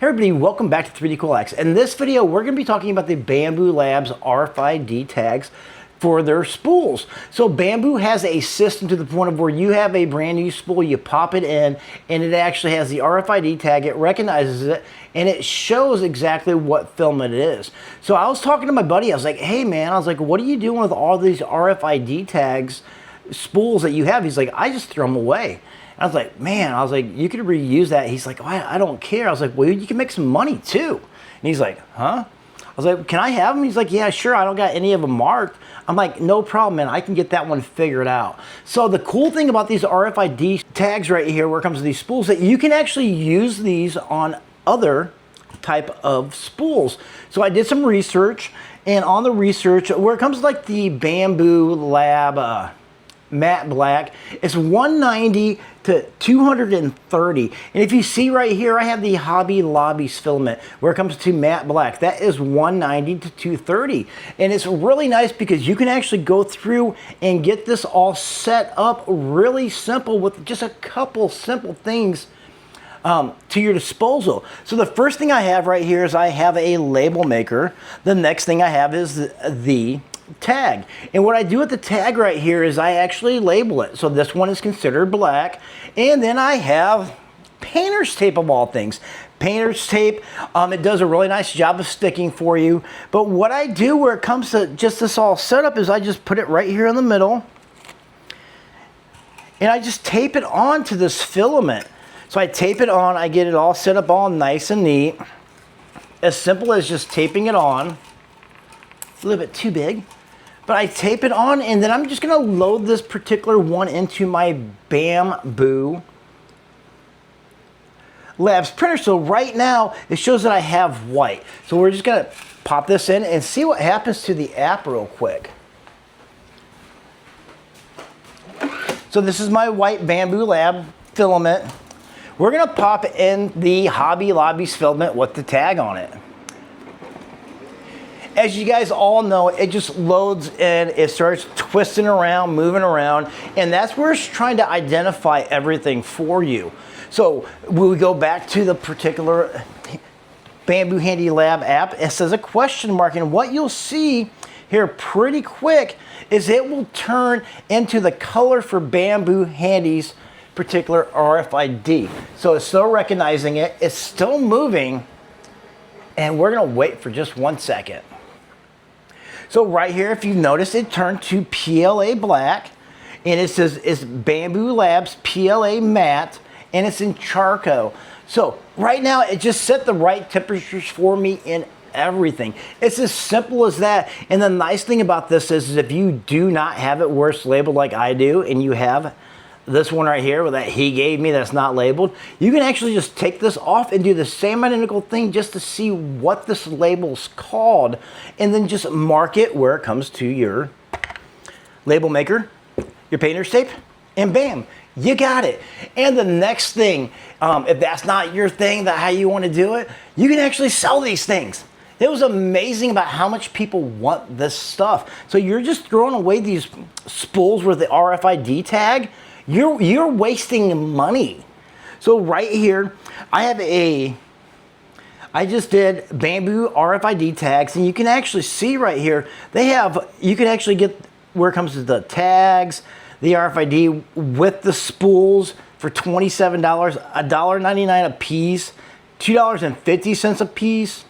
Hey everybody, welcome back to 3D Kool Hacks. In this video, we're going to be talking about the Bambu Labs RFID tags for their spools. So Bambu has a system to the point of where you have a brand new spool, you pop it in, and it actually has the RFID tag, it recognizes it, and it shows exactly what filament it is. So I was talking to my buddy, I was like, hey man, I was like, what are you doing with all these RFID tags, spools that you have? He's like, I just throw them away. I was like, man, I was like, you could reuse that. He's like, oh, I don't care. I was like, well, you can make some money too. And he's like, huh? I was like, can I have them? He's like, yeah, sure. I don't got any of them marked. I'm like, no problem, man. I can get that one figured out. So the cool thing about these RFID tags right here, where it comes to these spools, that you can actually use these on other type of spools. So I did some research, and on the research, where it comes to like the Bambu Lab Matte Black, it's 190 to 230. And if you see right here, I have the Hobby Lobby's filament where it comes to matte black. That is 190 to 230. And it's really nice because you can actually go through and get this all set up really simple with just a couple simple things to your disposal. So the first thing I have right here is I have a label maker. The next thing I have is the tag. And what I do with the tag right here is I actually label it. So this one is considered black. And then I have painter's tape of all things. Painter's tape, it does a really nice job of sticking for you. But what I do where it comes to just this all set up is I just put it right here in the middle. And I just tape it on to this filament. So I tape it on, I get it all set up all nice and neat. As simple as just taping it on. A little bit too big, but I tape it on, and then I'm just going to load this particular one into my Bambu Labs printer. So right now it shows that I have white, so we're just going to pop this in and see what happens to the app real quick. So this is my white Bambu Lab filament. We're going to pop in the Hobby Lobby's filament with the tag on it. As you guys all know, it just loads in, it starts twisting around, moving around, and that's where it's trying to identify everything for you. So we go back to the particular Bambu Handy Lab app. It says a question mark, and what you'll see here pretty quick is it will turn into the color for Bambu Handy's particular RFID. So it's still recognizing it, it's still moving, and we're gonna wait for just 1 second. So right here, if you notice, it turned to PLA black, and it says it's Bambu Labs PLA Matte, and it's in charcoal. So right now, it just set the right temperatures for me in everything. It's as simple as that. And the nice thing about this is if you do not have it where it's labeled like I do, and you have this one right here that he gave me that's not labeled, you can actually just take this off and do the same identical thing just to see what this label's called, and then just mark it where it comes to your label maker, your painter's tape, and bam, you got it. And the next thing, if that's not your thing, how you want to do it, you can actually sell these things. It was amazing about how much people want this stuff. So you're just throwing away these spools with the RFID tag. You're wasting money. So right here, I just did Bambu RFID tags, and you can actually see right here, you can actually get where it comes to the tags, the RFID with the spools for $27, $1.99 a piece, $2.50 a piece,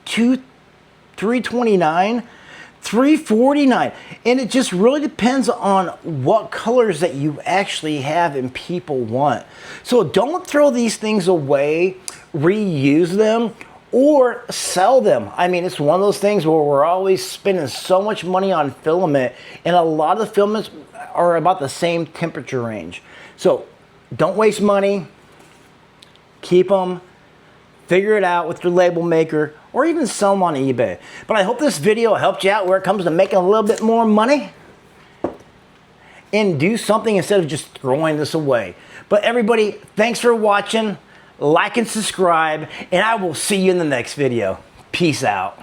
$3.29. $3.49, and it just really depends on what colors that you actually have and people want. So don't throw these things away, reuse them, or sell them. I mean, it's one of those things where we're always spending so much money on filament, and a lot of the filaments are about the same temperature range. So don't waste money, keep them, figure it out with your label maker, or even sell them on eBay. But I hope this video helped you out where it comes to making a little bit more money, and do something instead of just throwing this away. But everybody, thanks for watching, like and subscribe, and I will see you in the next video. Peace out.